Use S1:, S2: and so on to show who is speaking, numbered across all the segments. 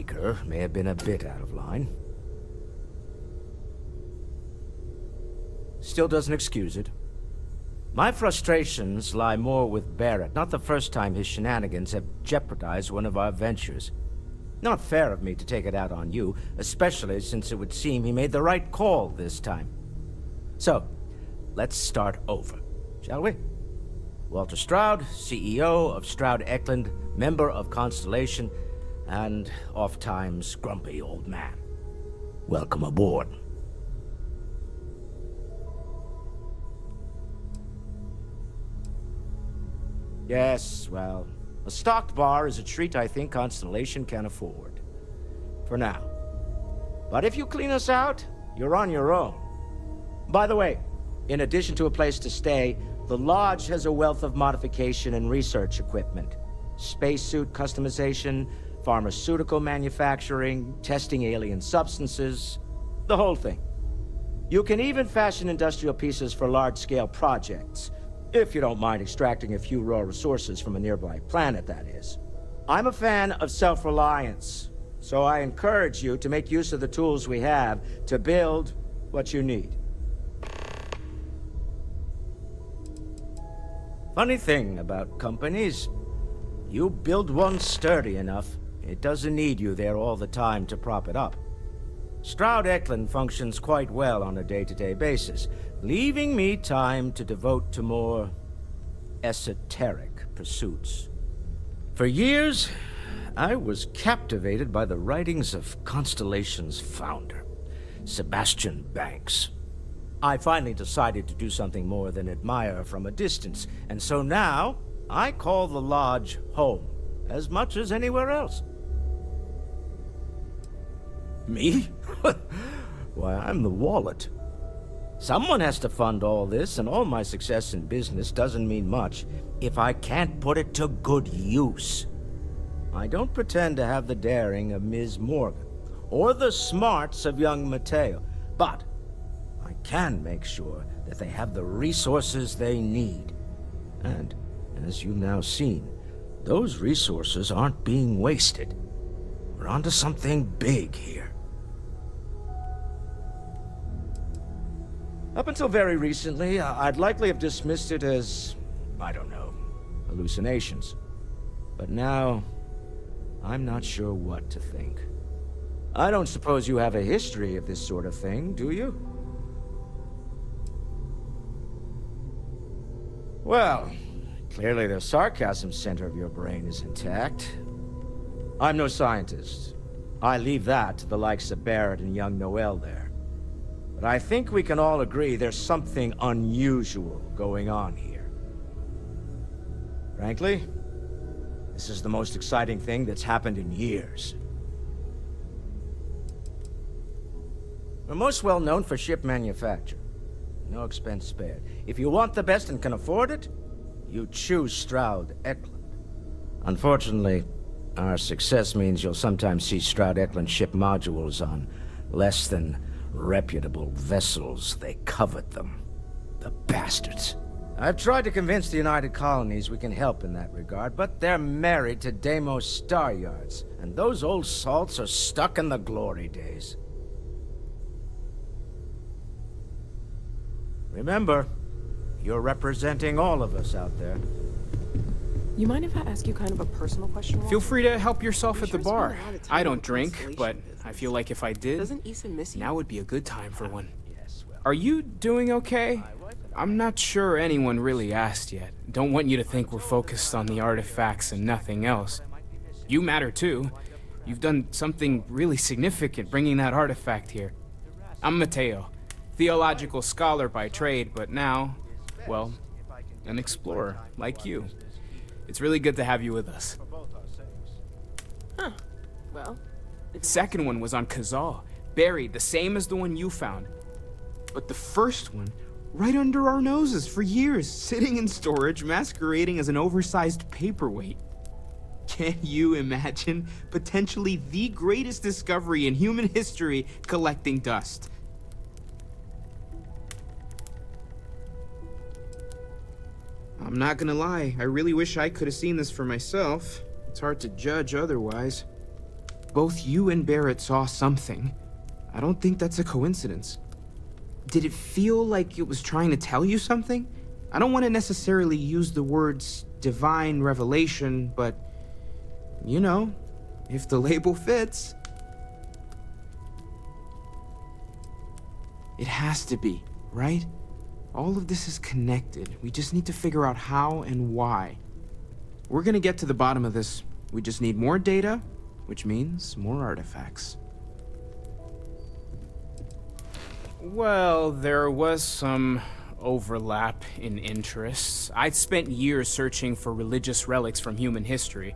S1: maker may have been a bit out of line. Still doesn't excuse it. My frustrations lie more with Barrett. Not the first time his shenanigans have jeopardized one of our ventures. Not fair of me to take it out on you, especially since it would seem he made the right call this time. So, let's start over, shall we? Walter Stroud, CEO of Stroud Eklund, member of Constellation, and oft-times grumpy old man. Welcome aboard. Yes, well, a stocked bar is a treat I think Constellation can afford. For now. But if you clean us out, you're on your own. By the way, in addition to a place to stay, the Lodge has a wealth of modification and research equipment. Spacesuit customization, pharmaceutical manufacturing, testing alien substances, the whole thing. You can even fashion industrial pieces for large-scale projects. If you don't mind extracting a few raw resources from a nearby planet, that is. I'm a fan of self-reliance, so I encourage you to make use of the tools we have to build what you need. Funny thing about companies, you build one sturdy enough, it doesn't need you there all the time to prop it up. Stroud Eklund functions quite well on a day-to-day basis, leaving me time to devote to more esoteric pursuits. For years, I was captivated by the writings of Constellation's founder, Sebastian Banks. I finally decided to do something more than admire from a distance, and so now I call the Lodge home, as much as anywhere else. Me? Why, I'm the wallet. Someone has to fund all this, and all my success in business doesn't mean much if I can't put it to good use. I don't pretend to have the daring of Ms. Morgan, or the smarts of young Mateo, but I can make sure that they have the resources they need. And, as you've now seen, those resources aren't being wasted. We're onto something big here. Up until very recently, I'd likely have dismissed it as, I don't know, hallucinations. But now, I'm not sure what to think. I don't suppose you have a history of this sort of thing, do you? Well, clearly the sarcasm center of your brain is intact. I'm no scientist. I leave that to the likes of Barrett and young Noel there. But I think we can all agree there's something unusual going on here. Frankly, this is the most exciting thing that's happened in years. We're most well known for ship manufacture. No expense spared. If you want the best and can afford it, you choose Stroud Eklund. Unfortunately, our success means you'll sometimes see Stroud Eklund ship modules on less than reputable vessels. They covet them. The bastards. I've tried to convince the United Colonies we can help in that regard, but they're married to Deimos Star Yards, and those old salts are stuck in the glory days. Remember, you're representing all of us out there.
S2: You mind if I ask you kind of a personal question?
S3: Feel free to help yourself at the bar. I don't drink, but I feel like if I did,
S2: Doesn't Issa miss you?
S3: now would be a good time for one. Are you doing okay? I'm not sure anyone really asked yet. Don't want you to think we're focused on the artifacts and nothing else. You matter too. You've done something really significant bringing that artifact here. I'm Mateo, theological scholar by trade, but now, well, an explorer like you. It's really good to have you with us.
S2: Huh. Well,
S3: The second one was on Kazal, buried the same as the one you found. But the first one, right under our noses for years, sitting in storage, masquerading as an oversized paperweight. Can you imagine potentially the greatest discovery in human history collecting dust? I'm not gonna lie, I really wish I could have seen this for myself. It's hard to judge otherwise. both you and Barrett saw something, I don't think that's a coincidence. Did it feel like it was trying to tell you something? I don't want to necessarily use the words divine revelation, but, you know, if the label fits. It has to be, right? All of this is connected. We just need to figure out how and why. We're gonna get to the bottom of this. We just need more data, which means more artifacts. Well, there was some overlap in interests. I'd spent years searching for religious relics from human history.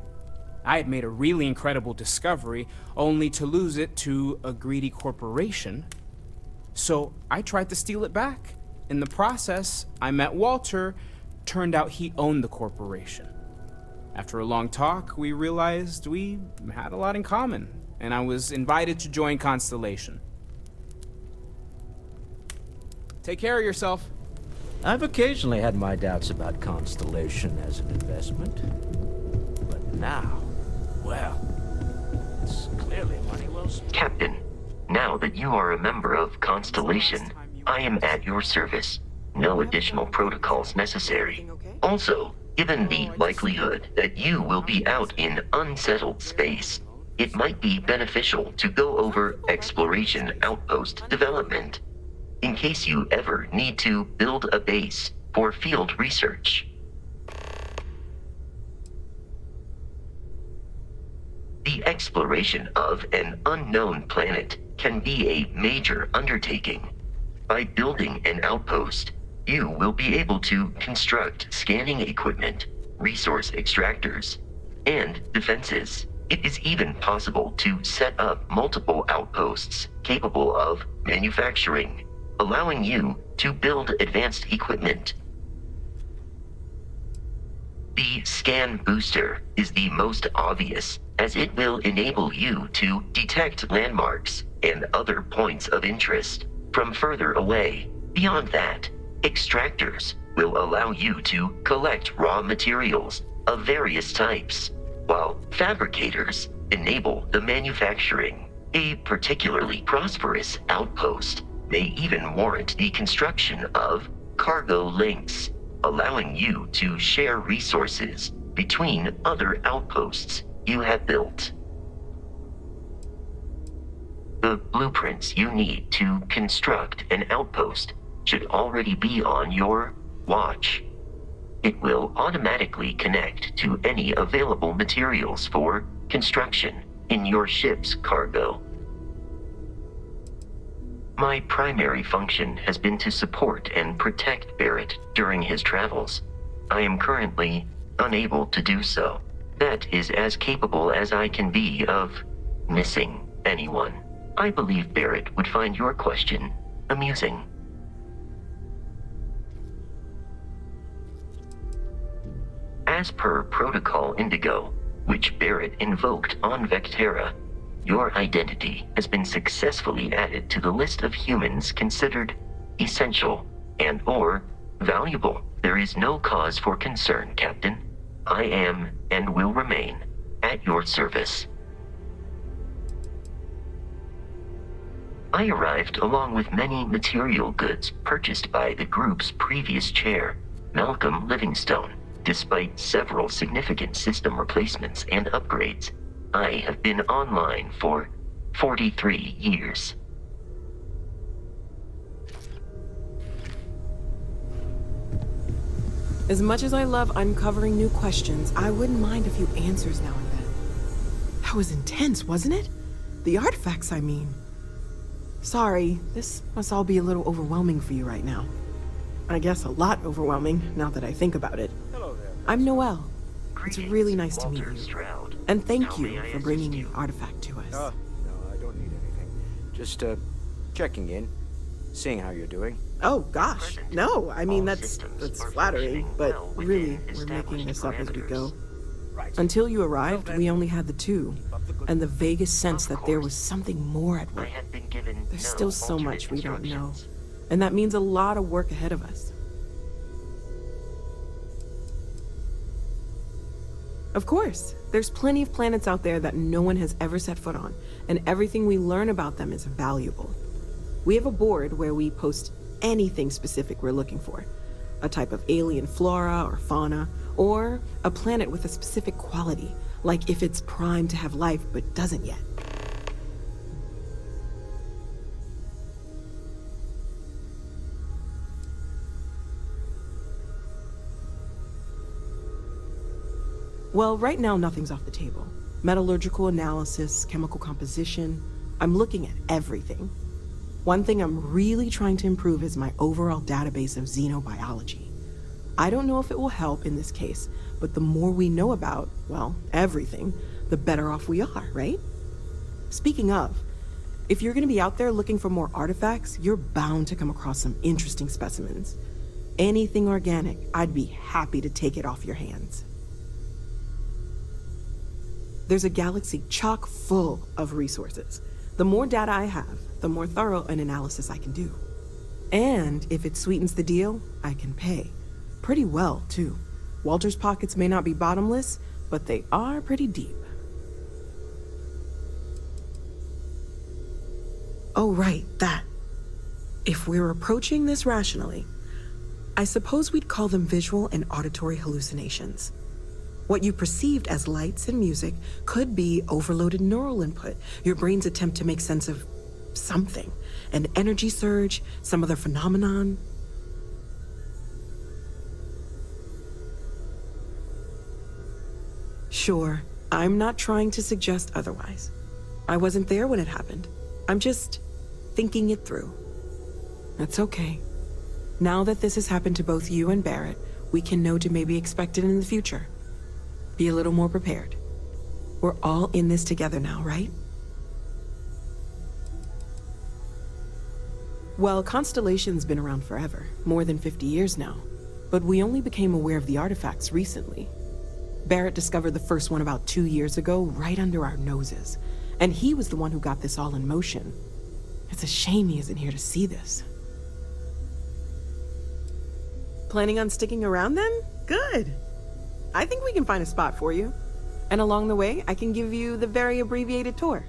S3: I had made a really incredible discovery, only to lose it to a greedy corporation. So I tried to steal it back. In the process, I met Walter. Turned out he owned the corporation. After a long talk, we realized we had a lot in common, and I was invited to join Constellation. Take care of yourself.
S1: I've occasionally had my doubts about Constellation as an investment. But now, well, it's clearly money well spent.
S4: Captain, now that you are a member of Constellation, I am at your service. No additional protocols necessary. Also, given the likelihood that you will be out in unsettled space, it might be beneficial to go over exploration outpost development, in case you ever need to build a base for field research. The exploration of an unknown planet can be a major undertaking. By building an outpost, you will be able to construct scanning equipment, resource extractors, and defenses. It is even possible to set up multiple outposts capable of manufacturing, allowing you to build advanced equipment. The scan booster is the most obvious, as it will enable you to detect landmarks and other points of interest from further away. Beyond that, extractors will allow you to collect raw materials of various types, while fabricators enable the manufacturing. A particularly prosperous outpost may even warrant the construction of cargo links, allowing you to share resources between other outposts you have built. The blueprints you need to construct an outpost should already be on your watch. It will automatically connect to any available materials for construction in your ship's cargo. My primary function has been to support and protect Barrett during his travels. I am currently unable to do so. That is as capable as I can be of missing anyone. I believe Barrett would find your question amusing. As per Protocol Indigo, which Barrett invoked on Vectera, your identity has been successfully added to the list of humans considered essential and/or valuable. There is no cause for concern, Captain. I am and will remain at your service. I arrived along with many material goods purchased by the group's previous chair, Malcolm Livingstone. Despite several significant system replacements and upgrades, I have been online for 43 years.
S2: As much as I love uncovering new questions, I wouldn't mind a few answers now and then. That was intense, wasn't it? The artifacts, I mean. Sorry, this must all be a little overwhelming for you right now. I guess a lot overwhelming, now that I think about it.
S1: Hello there.
S2: I'm Noelle. It's
S4: Greetings,
S2: really nice to meet
S4: Walter
S2: you.
S4: Stroud.
S2: And thank
S4: How
S2: you
S4: may I
S2: for
S4: assist
S2: bringing the
S4: you?
S2: artifact to us.
S1: No, I don't need anything. Just, checking in, seeing how you're doing.
S2: Oh, gosh.
S4: Present.
S2: No, I mean,
S4: All
S2: that's
S4: systems are
S2: flattering,
S4: functioning
S2: but
S4: well within
S2: really, we're
S4: established
S2: making this up as we go.
S1: Right.
S2: Until you arrived, we only had the two, and the vaguest sense
S4: Of
S2: that there
S4: course.
S2: was something more at
S4: I
S2: work.
S4: have been given
S2: There's
S4: no
S2: still so
S4: alternate
S2: much we don't know,
S4: instructions.
S2: and that means a lot of work ahead of us. Of course. There's plenty of planets out there that no one has ever set foot on, and everything we learn about them is valuable. We have a board where we post anything specific we're looking for. A type of alien flora or fauna, or a planet with a specific quality, like if it's primed to have life but doesn't yet. Well, right now nothing's off the table. Metallurgical analysis, chemical composition, I'm looking at everything. One thing I'm really trying to improve is my overall database of xenobiology. I don't know if it will help in this case, but the more we know about, well, everything, the better off we are, right? Speaking of, if you're gonna be out there looking for more artifacts, you're bound to come across some interesting specimens. Anything organic, I'd be happy to take it off your hands. There's a galaxy chock full of resources. The more data I have, the more thorough an analysis I can do. And if it sweetens the deal, I can pay. Pretty well, too. Walter's pockets may not be bottomless, but they are pretty deep. Oh, right, that. If we're approaching this rationally, I suppose we'd call them visual and auditory hallucinations. What you perceived as lights and music could be overloaded neural input, your brain's attempt to make sense of something, an energy surge, some other phenomenon. Sure, I'm not trying to suggest otherwise. I wasn't there when it happened. I'm just thinking it through. That's okay. Now that this has happened to both you and Barrett, we can know to maybe expect it in the future. Be a little more prepared. We're all in this together now, right? Well, Constellation's been around forever, more than 50 years now. But we only became aware of the artifacts recently. Barrett discovered the first one about 2 years ago, right under our noses. And he was the one who got this all in motion. It's a shame he isn't here to see this. Planning on sticking around then? Good. I think we can find a spot for you. And along the way, I can give you the very abbreviated tour.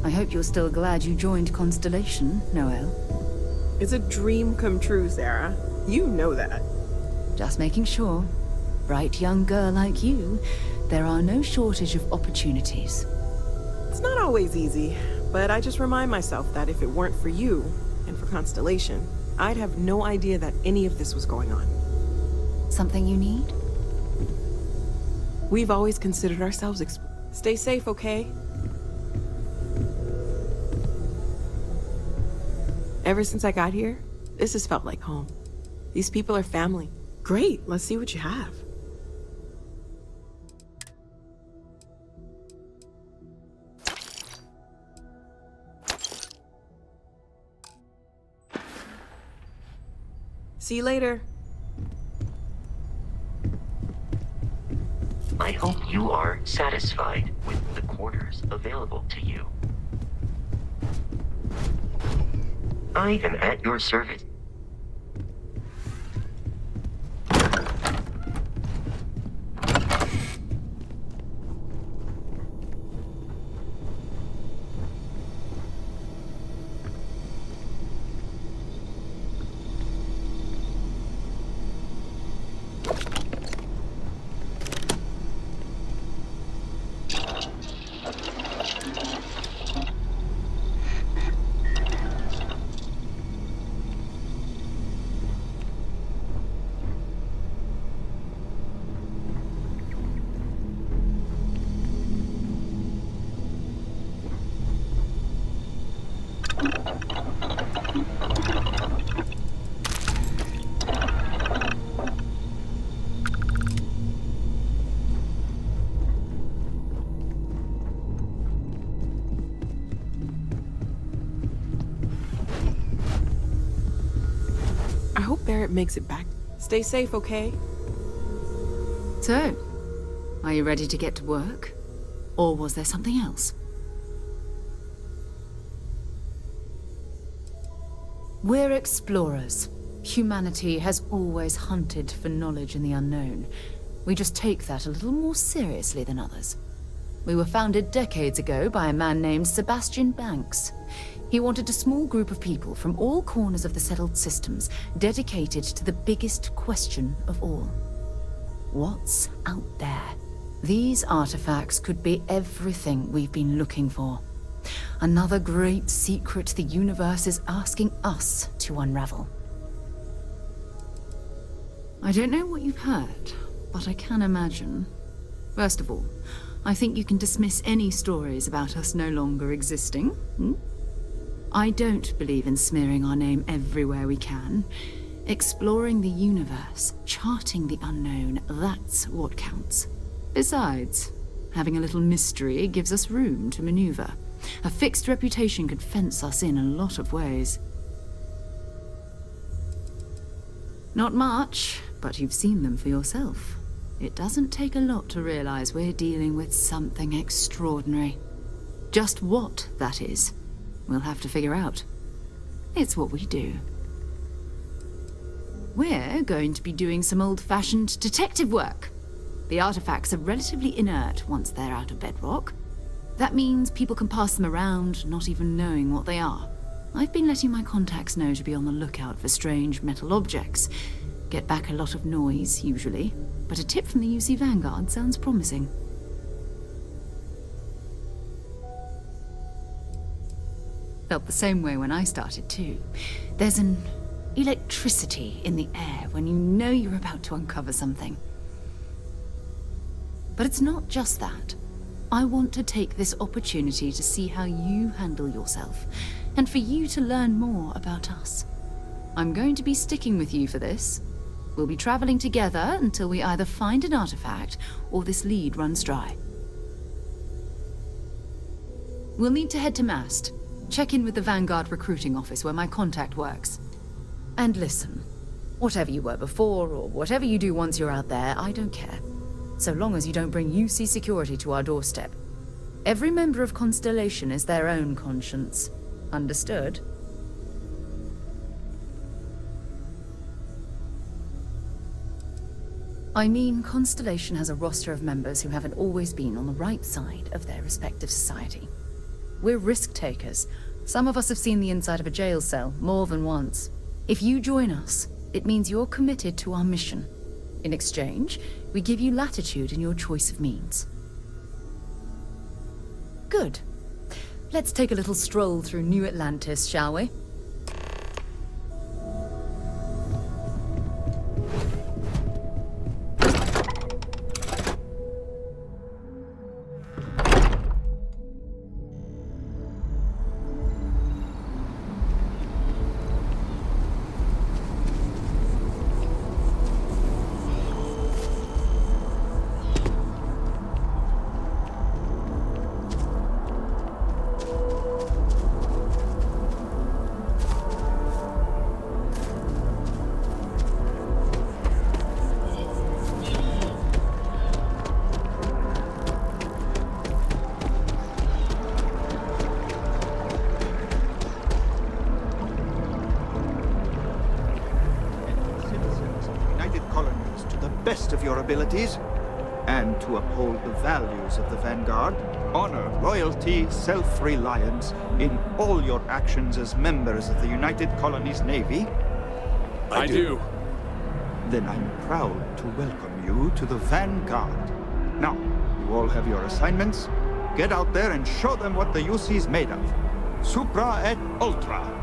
S5: I hope you're still glad you joined Constellation, Noelle.
S2: It's a dream come true, Sarah. You know that.
S5: Just making sure. Bright young girl like you, there are no shortage of opportunities.
S2: It's not always easy, but I just remind myself that if it weren't for you, and for Constellation, I'd have no idea that any of this was going on.
S5: Something you need?
S2: We've always considered ourselves Stay safe, okay? Ever since I got here, this has felt like home. These people are family. Great, let's see what you have. See you later.
S4: I hope you are satisfied with the quarters available to you. I am at your service.
S2: I hope Barrett makes it back. Stay safe, okay?
S5: So, are you ready to get to work? Or was there something else? We're explorers. Humanity has always hunted for knowledge in the unknown. We just take that a little more seriously than others. We were founded decades ago by a man named Sebastian Banks. He wanted a small group of people from all corners of the settled systems dedicated to the biggest question of all. What's out there? These artifacts could be everything we've been looking for. Another great secret the universe is asking us to unravel. I don't know what you've heard, but I can imagine. First of all, I think you can dismiss any stories about us no longer existing. I don't believe in smearing our name everywhere we can. Exploring the universe, charting the unknown, that's what counts. Besides, having a little mystery gives us room to maneuver. A fixed reputation could fence us in a lot of ways. Not much, but you've seen them for yourself. It doesn't take a lot to realize we're dealing with something extraordinary. Just what that is, we'll have to figure out. It's what we do. We're going to be doing some old-fashioned detective work. The artifacts are relatively inert once they're out of bedrock. That means people can pass them around, not even knowing what they are. I've been letting my contacts know to be on the lookout for strange metal objects. Get back a lot of noise, usually, but a tip from the UC Vanguard sounds promising. Felt the same way when I started, too. There's an electricity in the air when you know you're about to uncover something. But it's not just that. I want to take this opportunity to see how you handle yourself, and for you to learn more about us. I'm going to be sticking with you for this. We'll be traveling together until we either find an artifact or this lead runs dry. We'll need to head to Mast. Check in with the Vanguard recruiting office where my contact works. And listen, whatever you were before or whatever you do once you're out there, I don't care. So long as you don't bring UC security to our doorstep. Every member of Constellation is their own conscience. Understood? I mean, Constellation has a roster of members who haven't always been on the right side of their respective society. We're risk takers. Some of us have seen the inside of a jail cell more than once. If you join us, it means you're committed to our mission. In exchange, we give you latitude in your choice of means. Good. Let's take a little stroll through New Atlantis, shall we?
S6: Best of your abilities, and to uphold the values of the Vanguard, honor, loyalty, self-reliance in all your actions as members of the United Colonies Navy.
S7: I do.
S6: Then I'm proud to welcome you to the Vanguard. Now, you all have your assignments. Get out there and show them what the UC's made of. Supra et Ultra.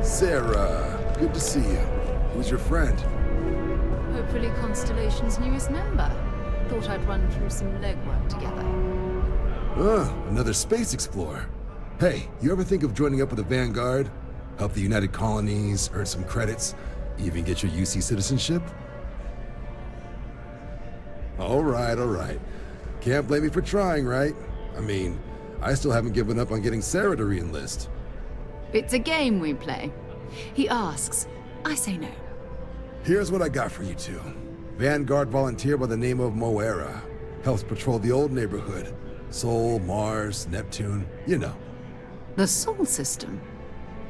S8: Sarah, good to see you. Who's your friend?
S5: Hopefully Constellation's newest member. Thought I'd run through some legwork together.
S8: Another space explorer. Hey, you ever think of joining up with the Vanguard? Help the United Colonies, earn some credits, even get your UC citizenship? All right. Can't blame me for trying, right? I mean, I still haven't given up on getting Sarah to re-enlist.
S5: It's a game we play. He asks, I say no.
S8: Here's what I got for you two. Vanguard volunteer by the name of Moera. Helps patrol the old neighborhood. Sol, Mars, Neptune, you know.
S5: The Sol system?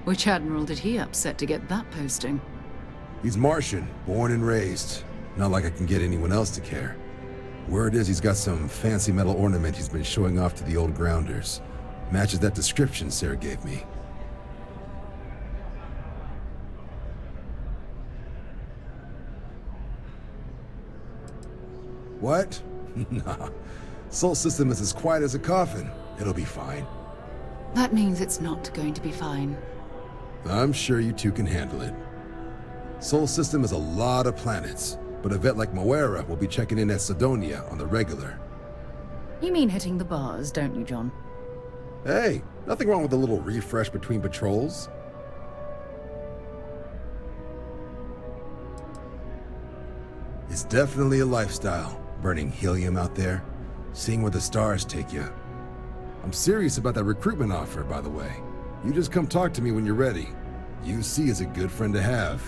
S5: Which admiral did he upset to get that posting?
S8: He's Martian, born and raised. Not like I can get anyone else to care. Word is he's got some fancy metal ornament he's been showing off to the old grounders. Matches that description Sarah gave me. What? Nah. Sol system is as quiet as a coffin. It'll be fine.
S5: That means it's not going to be fine.
S8: I'm sure you two can handle it. Sol system is a lot of planets, but a vet like Moera will be checking in at Sidonia on the regular.
S5: You mean hitting the bars, don't you, John?
S8: Hey, nothing wrong with a little refresh between patrols. It's definitely a lifestyle, burning helium out there, seeing where the stars take you. I'm serious about that recruitment offer, by the way. You just come talk to me when you're ready. UC is a good friend to have.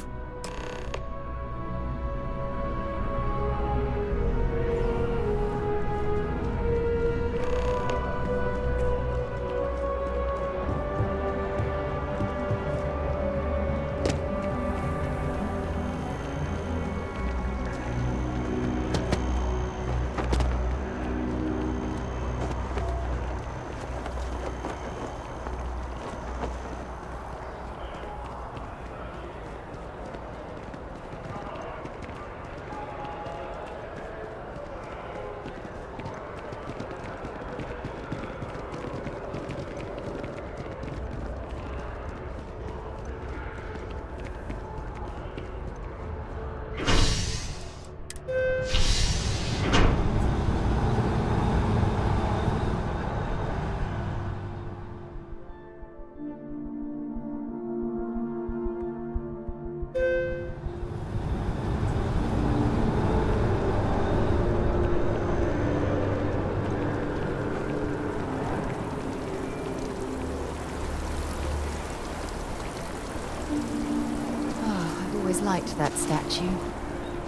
S5: Liked that statue.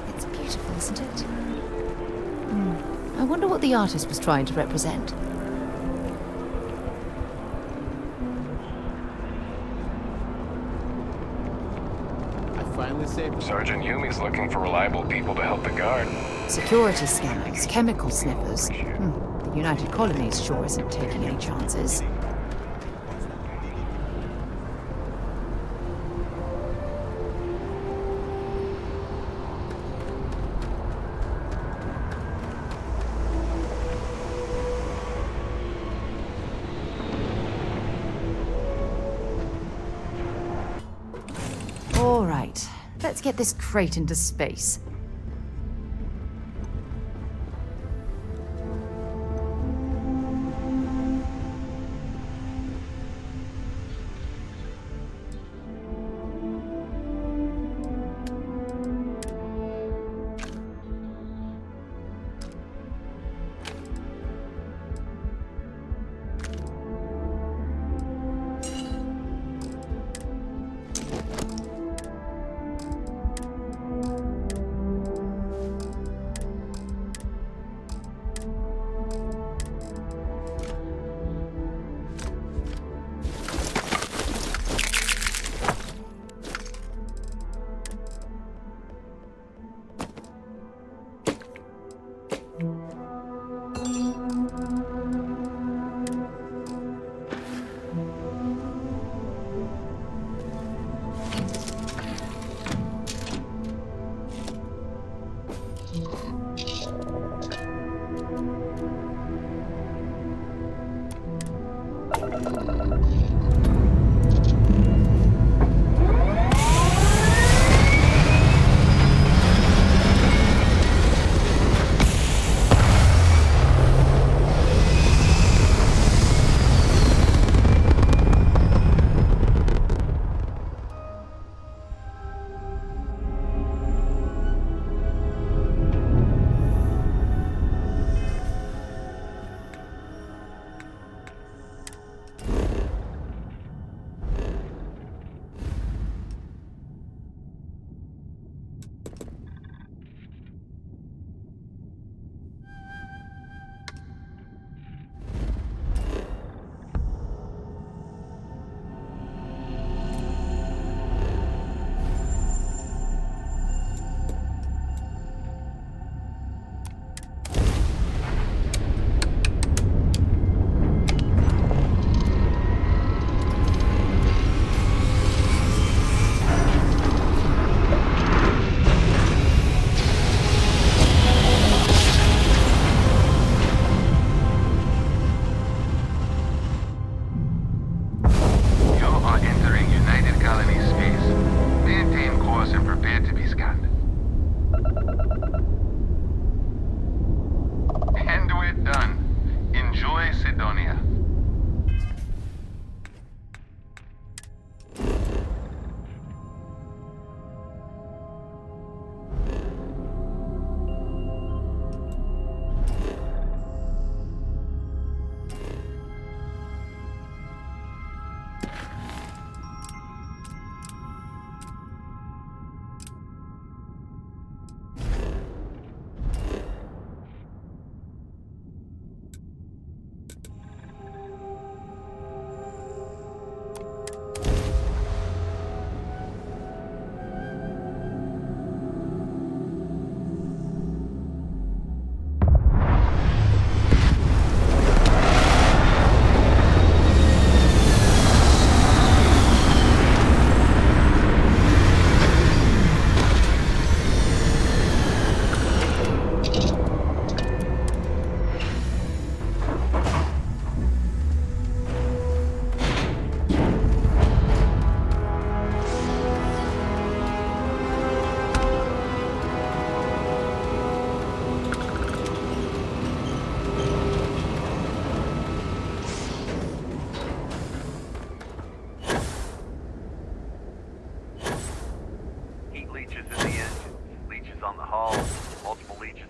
S5: It's beautiful, isn't it? I wonder what the artist was trying to represent.
S9: I finally saved
S7: Sergeant Yumi's looking for reliable people to help the guard.
S5: Security scanners, chemical sniffers. The United Colonies sure isn't taking any chances. All right, let's get this crate into space.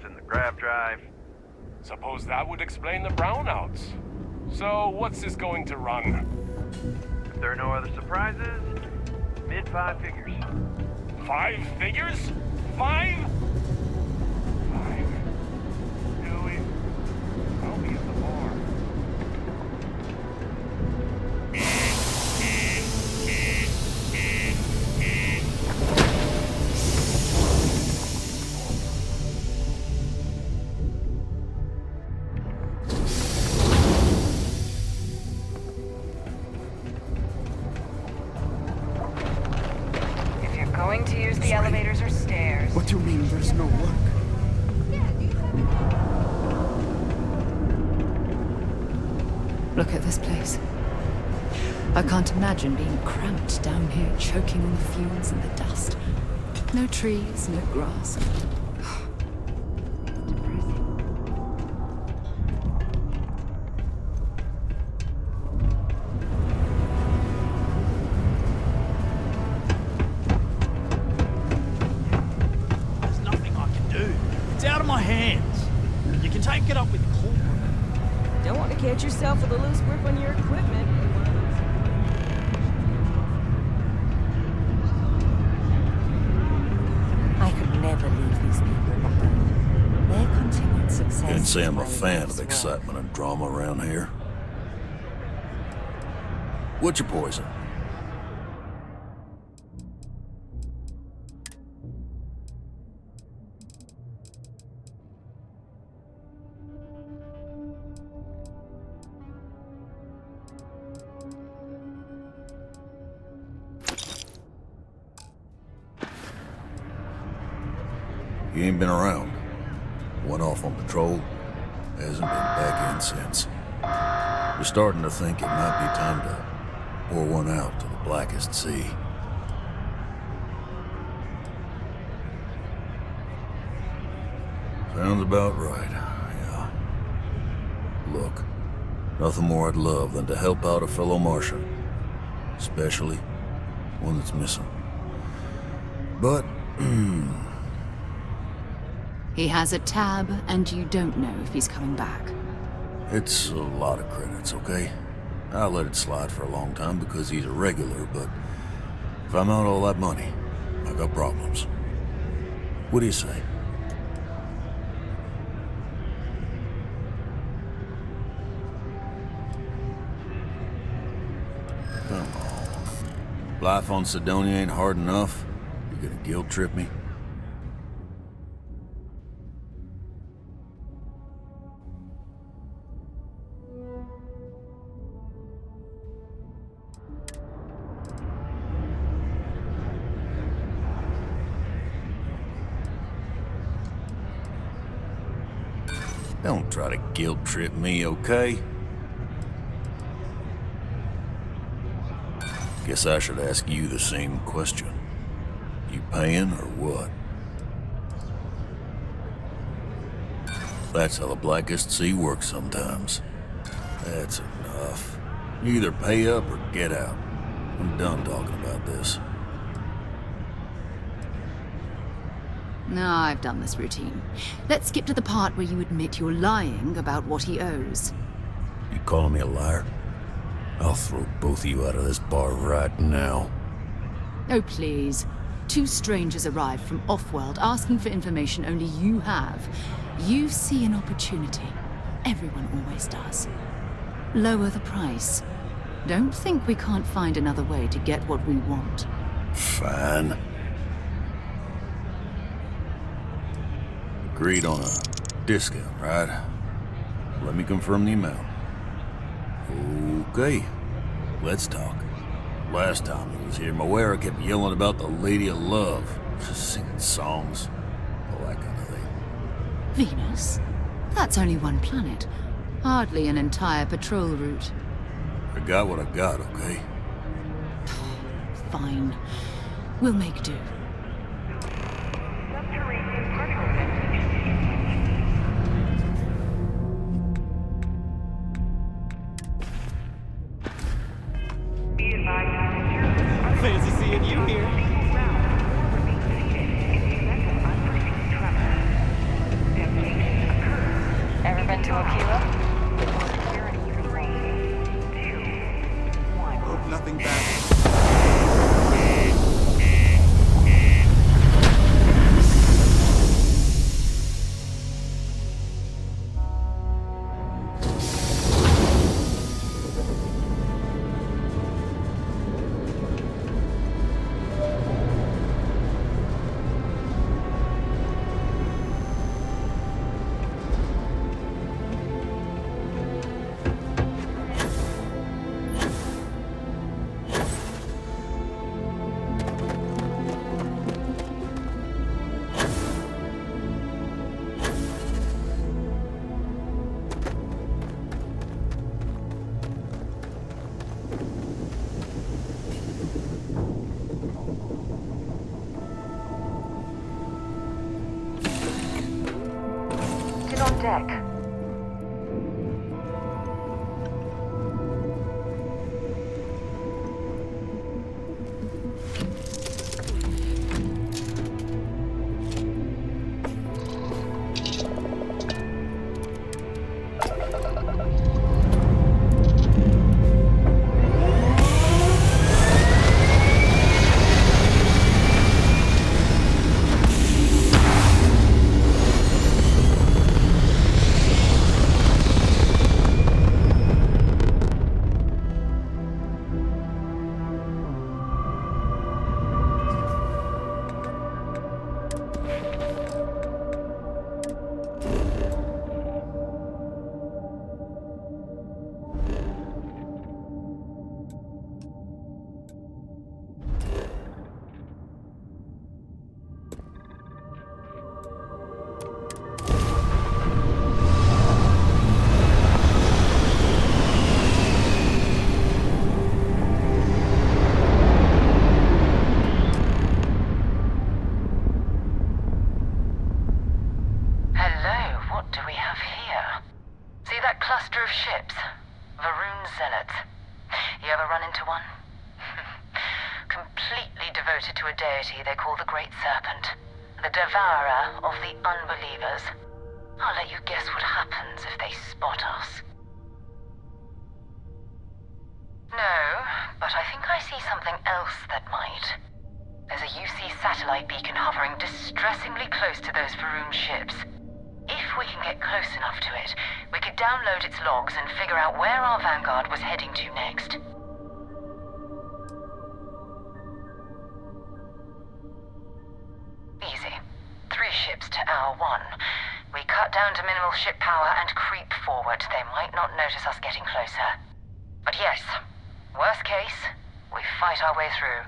S10: in the grab drive.
S7: Suppose that would explain the brownouts. So, what's this going to run?
S10: If there are no other surprises, mid 5 figures.
S7: 5 figures? 5? 5. Really? I'll be at the bar.
S11: Going to use the elevators or stairs?
S6: What do you mean there's no work?
S5: Look at this place. I can't imagine being cramped down here, choking on the fumes and the dust. No trees, no grass.
S11: Get yourself with a loose grip on your equipment.
S12: I could never leave these people behind. Their continued success.
S13: Can't say I'm a
S12: is
S13: fan
S12: my
S13: of
S12: life's
S13: excitement and drama around here. What's your poison? You ain't been around. Went off on patrol. Hasn't been back in since. You're starting to think it might be time to pour one out to the blackest sea. Sounds about right, yeah. Look, nothing more I'd love than to help out a fellow Martian. Especially one that's missing. But,
S5: He has a tab, and you don't know if he's coming back.
S13: it's a lot of credits, okay? I let it slide for a long time because he's a regular, but if I'm out all that money, I got problems. What do you say? Come on. Life on Sidonia ain't hard enough. You gonna guilt trip me? Don't try to guilt trip me, okay? Guess I should ask you the same question. You paying or what? That's how the Blackest Sea works sometimes. That's enough. You either pay up or get out. I'm done talking about this.
S5: No, I've done this routine. Let's skip to the part where you admit you're lying about what he owes.
S13: You calling me a liar? I'll throw both of you out of this bar right now.
S5: Oh, please. Two strangers arrived from off-world asking for information only you have. You see an opportunity. Everyone always does. Lower the price. Don't think we can't find another way to get what we want.
S13: Fine. Agreed on a discount, right? Let me confirm the amount. Okay, let's talk. Last time he was here, Moira kept yelling about the Lady of Love, just singing songs, all that kind of thing.
S5: Venus? That's only one planet. Hardly an entire patrol route.
S13: I got what I got, okay?
S5: Fine. We'll make do.
S9: Fancy seeing you here.
S11: to Aquila?
S6: Hope nothing bad.
S11: Get on deck.
S12: Devoted to a deity they call the Great Serpent, the devourer of the unbelievers. I'll let you guess what happens if they spot us. No, but I think I see something else that might. There's a UC satellite beacon hovering distressingly close to those Faroon ships. If we can get close enough to it, we could download its logs and figure out where our vanguard was heading to next. Easy. 3 ships to our 1. We cut down to minimal ship power and creep forward. They might not notice us getting closer. But yes, worst case, we fight our way through.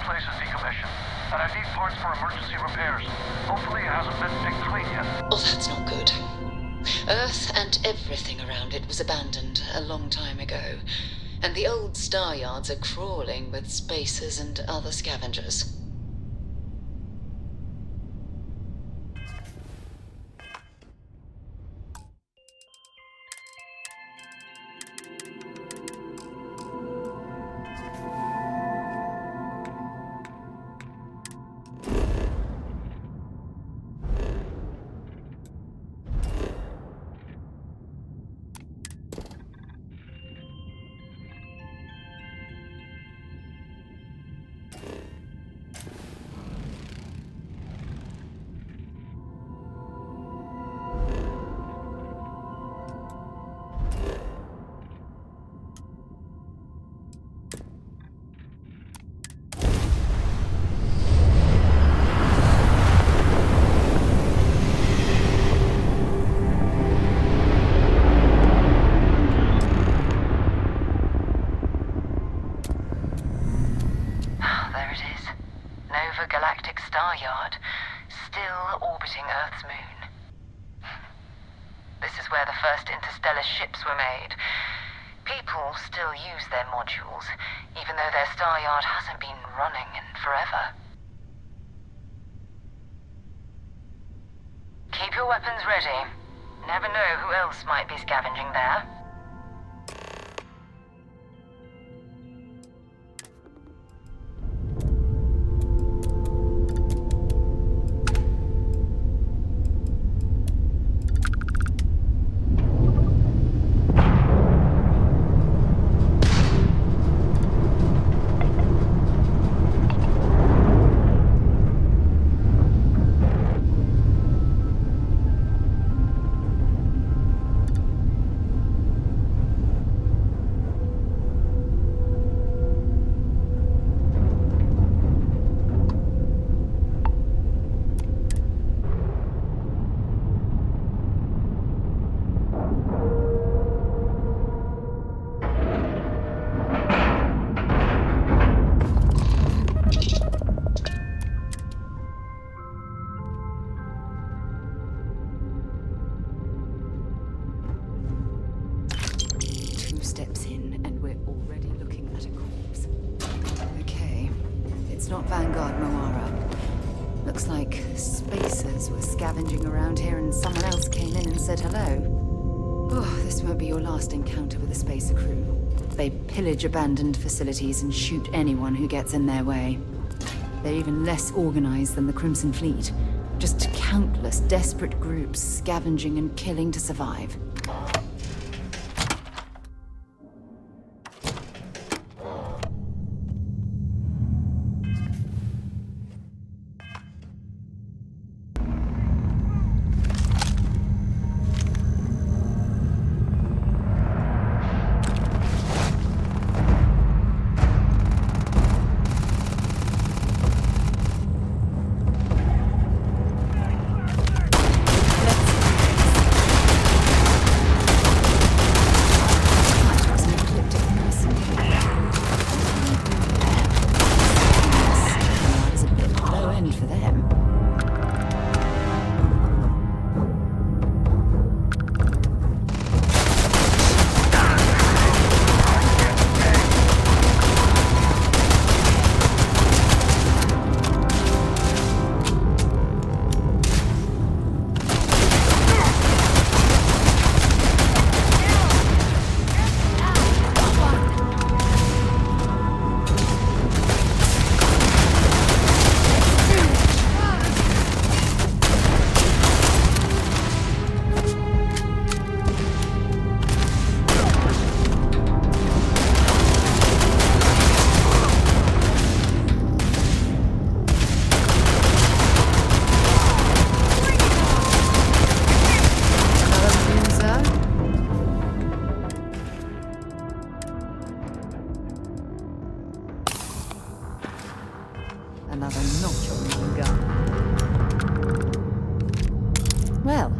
S10: place is decommissioned, and I need parts for emergency repairs. Hopefully it hasn't been picked clean yet.
S5: Oh, that's not good. Earth and everything around it was abandoned a long time ago, and the old star yards are crawling with spacers and other scavengers.
S12: Ships were made. People still use their modules, even though their star yard hasn't been running in forever. Keep your weapons ready. Never know who else might be scavenging there.
S5: Steps in, and we're already looking at a corpse. Okay, it's not Vanguard Moara. Looks like spacers were scavenging around here and someone else came in and said hello. Oh, this won't be your last encounter with a spacer crew. They pillage abandoned facilities and shoot anyone who gets in their way. They're even less organized than the Crimson Fleet. Just countless desperate groups scavenging and killing to survive. Another notch on my gun. Well,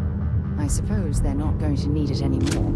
S5: I suppose they're not going to need it anymore.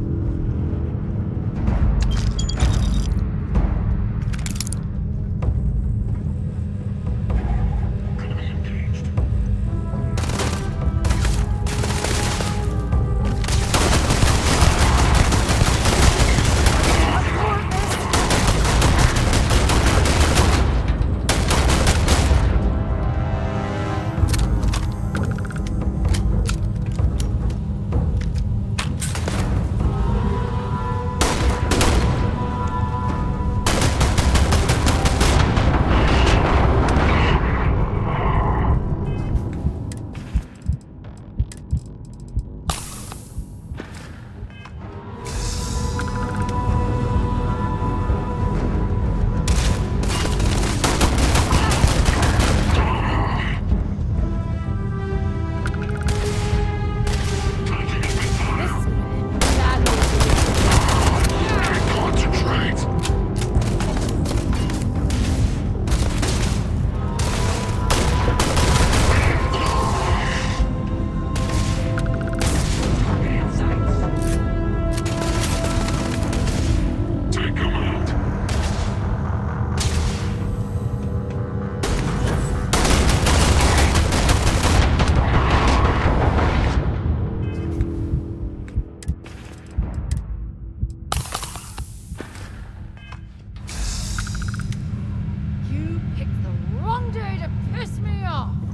S5: Piss me off!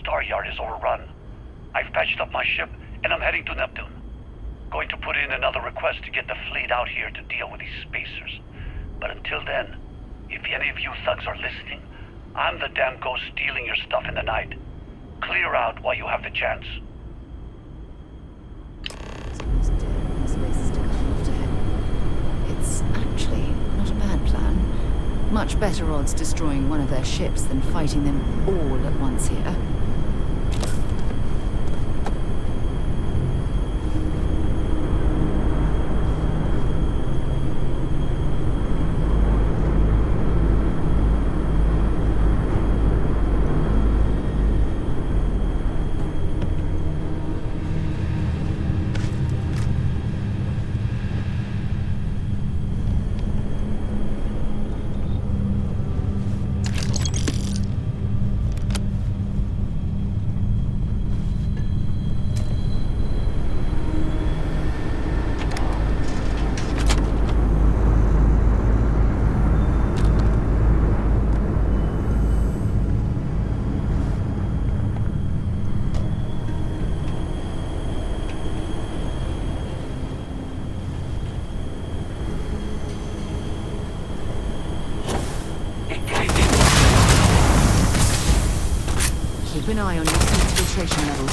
S10: Star Yard is overrun. I've patched up my ship, and I'm heading to Neptune. Going to put in another request to get the fleet out here to deal with these spacers. But until then, if any of you thugs are listening, I'm the damn ghost stealing your stuff in the night. Clear out while you have the chance.
S5: It's actually not a bad plan. Much better odds destroying one of their ships than fighting them all at once here. Keep an eye on your filtration levels.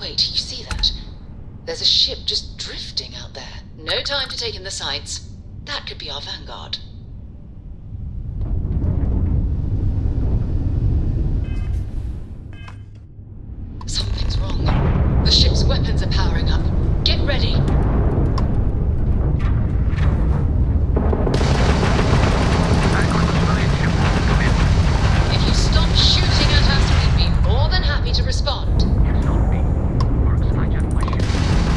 S12: Wait, you see that? There's a ship just drifting out there. No time to take in the sights. That could be our vanguard. Something's wrong. The ship's weapons are powering up. Get ready. If you stop shooting at us, we'd be more than happy to respond.
S10: It's not me. Works hijacked my ship.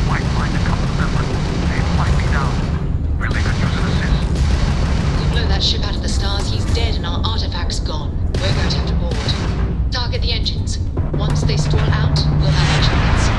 S10: Might find a couple of members. They might be down. Really could use an assist.
S12: We blow that ship out of the stars, he's dead and our artifact's gone. We're going to have to board. Target the engines. Once they stall out, we'll have a chance.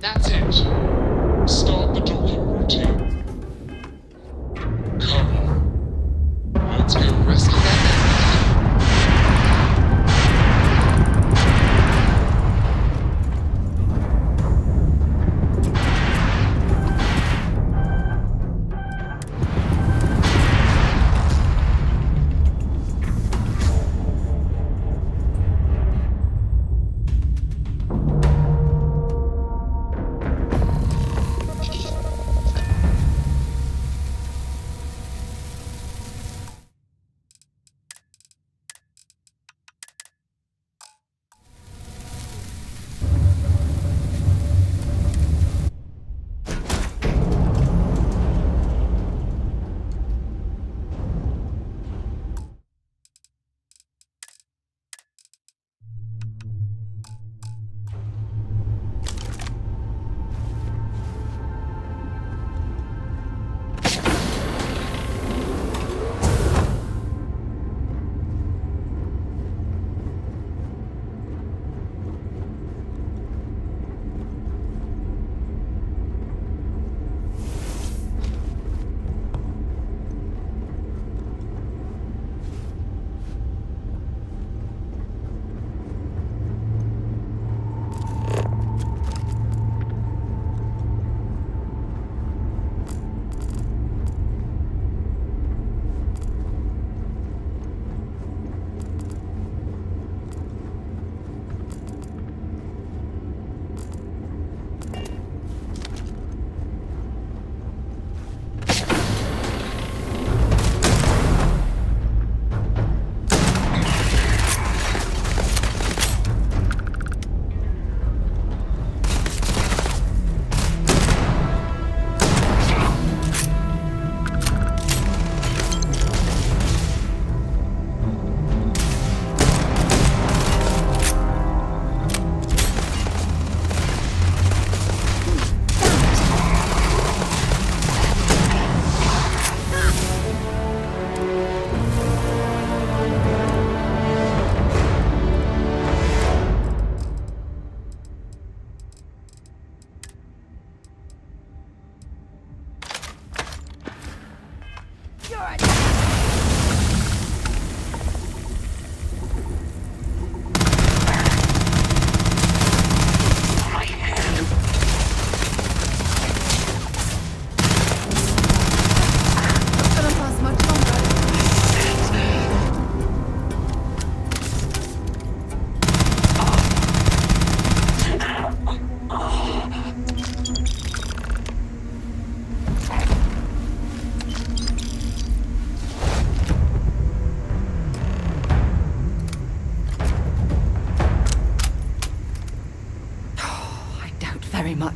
S14: That's it. Start the docking routine. Come on. Let's go rescue that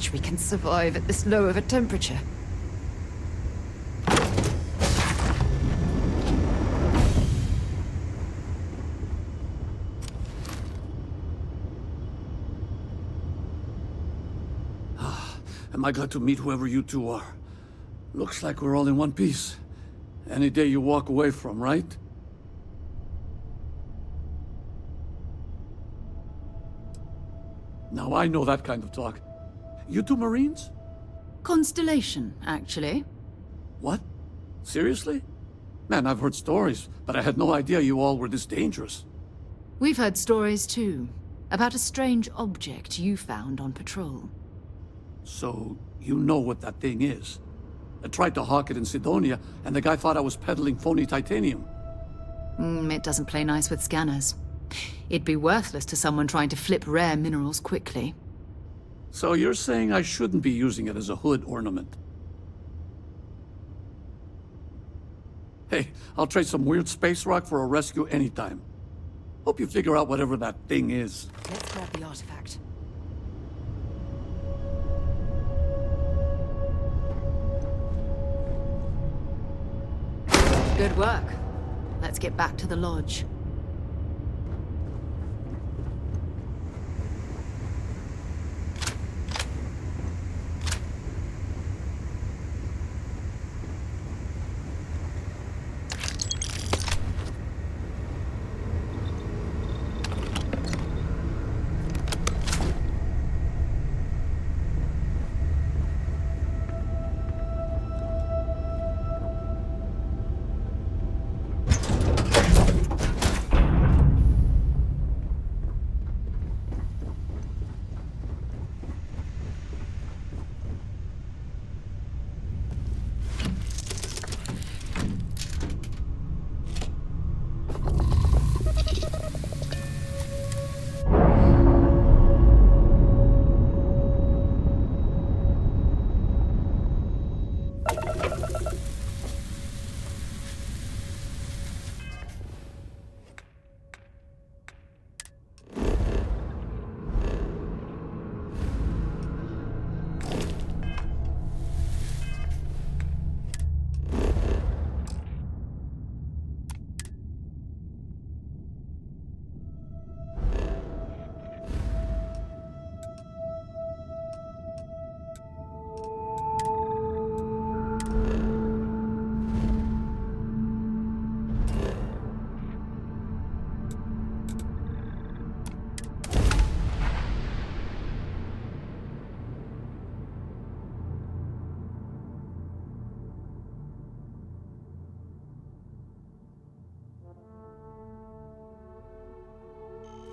S5: much we can survive at this low of a temperature.
S15: Am I glad to meet whoever you two are. Looks like we're all in one piece. Any day you walk away from, right? Now I know that kind of talk. You two Marines?
S5: Constellation, actually.
S15: What? Seriously? Man, I've heard stories, but I had no idea you all were this dangerous.
S5: We've heard stories too, about a strange object you found on patrol.
S15: So, you know what that thing is? I tried to hawk it in Sidonia, and the guy thought I was peddling phony titanium.
S5: It doesn't play nice with scanners. It'd be worthless to someone trying to flip rare minerals quickly.
S15: So you're saying I shouldn't be using it as a hood ornament? Hey, I'll trade some weird space rock for a rescue anytime. Hope you figure out whatever that thing is.
S5: Let's grab the artifact. Good work. Let's get back to the lodge.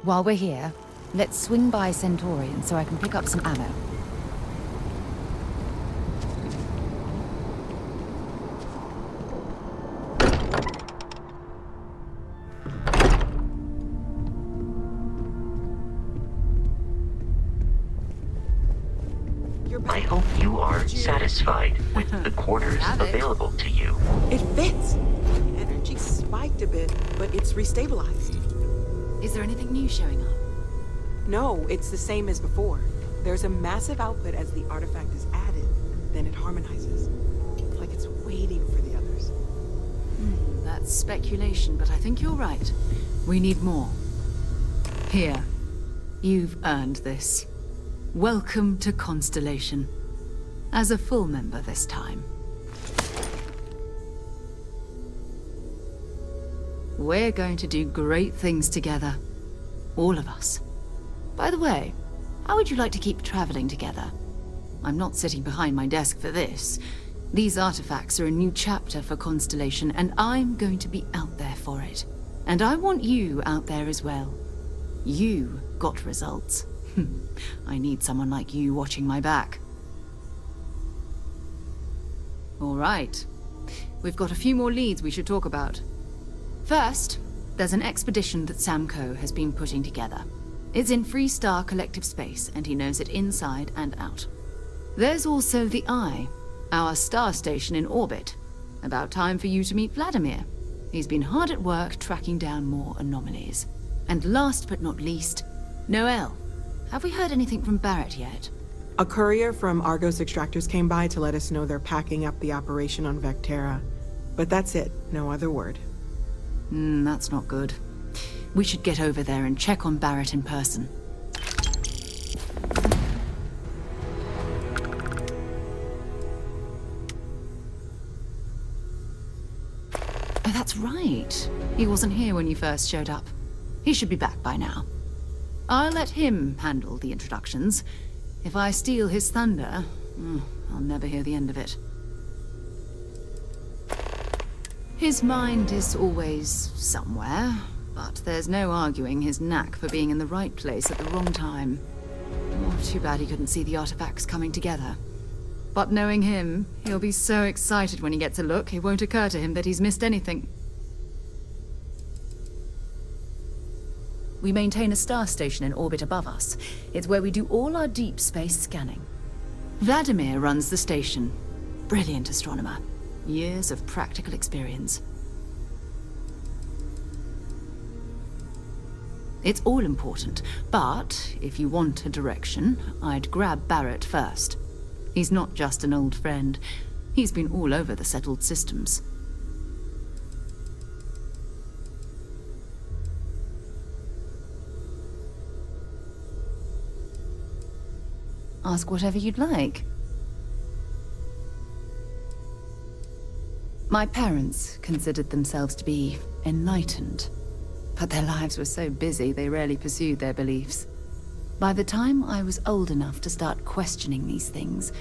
S5: While we're here, let's swing by Centaurian so I can pick up some ammo.
S4: I hope you are satisfied with the quarters available to you.
S2: It fits. Energy spiked a bit, but it's restabilized.
S5: Is there anything new showing up?
S2: No, it's the same as before. There's a massive output as the artifact is added, then it harmonizes. Like it's waiting for the others.
S5: That's speculation, but I think you're right. We need more. Here. You've earned this. Welcome to Constellation. As a full member this time. We're going to do great things together. All of us. By the way, how would you like to keep traveling together? I'm not sitting behind my desk for this. These artifacts are a new chapter for Constellation, and I'm going to be out there for it. And I want you out there as well. You got results. I need someone like you watching my back. All right. We've got a few more leads we should talk about. First, there's an expedition that Samco has been putting together. It's in Freestar Collective Space, and he knows it inside and out. There's also the Eye, our star station in orbit. About time for you to meet Vladimir. He's been hard at work tracking down more anomalies. And last but not least, Noel. Have we heard anything from Barrett yet?
S2: A courier from Argos Extractors came by to let us know they're packing up the operation on Vectera. But that's it, no other word.
S5: That's not good. We should get over there and check on Barrett in person. Oh, that's right. He wasn't here when you first showed up. He should be back by now. I'll let him handle the introductions. If I steal his thunder, I'll never hear the end of it. His mind is always somewhere, but there's no arguing his knack for being in the right place at the wrong time. Oh, too bad he couldn't see the artifacts coming together. But knowing him, he'll be so excited when he gets a look, it won't occur to him that he's missed anything. We maintain a star station in orbit above us. It's where we do all our deep space scanning. Vladimir runs the station. Brilliant astronomer. Years of practical experience. It's all important, but if you want a direction, I'd grab Barrett first. He's not just an old friend. He's been all over the settled systems. Ask whatever you'd like. My parents considered themselves to be enlightened, but their lives were so busy they rarely pursued their beliefs. By the time I was old enough to start questioning these things,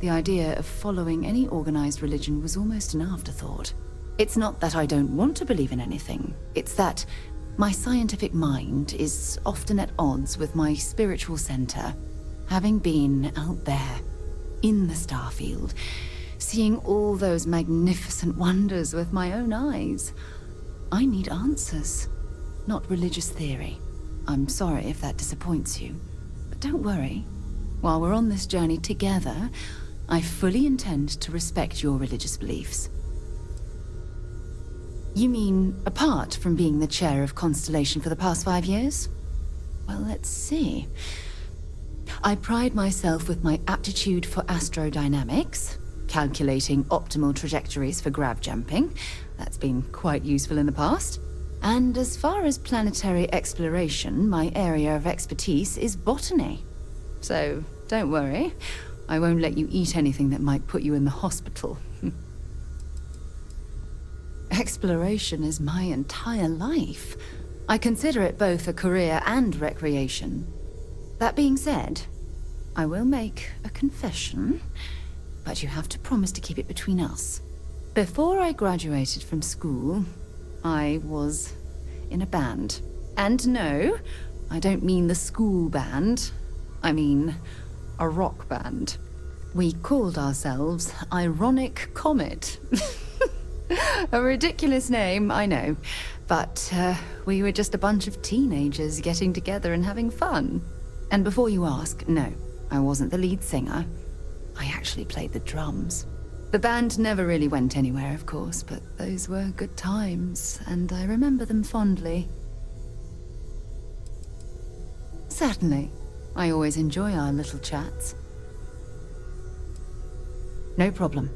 S5: the idea of following any organized religion was almost an afterthought. It's not that I don't want to believe in anything, it's that my scientific mind is often at odds with my spiritual center. Having been out there, in the Starfield, seeing all those magnificent wonders with my own eyes, I need answers, not religious theory. I'm sorry if that disappoints you, but don't worry. While we're on this journey together, I fully intend to respect your religious beliefs. You mean apart from being the chair of Constellation for the past 5 years? Well, let's see. I pride myself with my aptitude for astrodynamics, calculating optimal trajectories for grav jumping. That's been quite useful in the past. And as far as planetary exploration, my area of expertise is botany. So, don't worry. I won't let you eat anything that might put you in the hospital. Exploration is my entire life. I consider it both a career and recreation. That being said, I will make a confession, but you have to promise to keep it between us. Before I graduated from school, I was in a band. And no, I don't mean the school band. I mean a rock band. We called ourselves Ironic Comet. A ridiculous name, I know. But we were just a bunch of teenagers getting together and having fun. And before you ask, no, I wasn't the lead singer. I actually played the drums. The band never really went anywhere, of course, but those were good times, and I remember them fondly. Certainly. I always enjoy our little chats. No problem.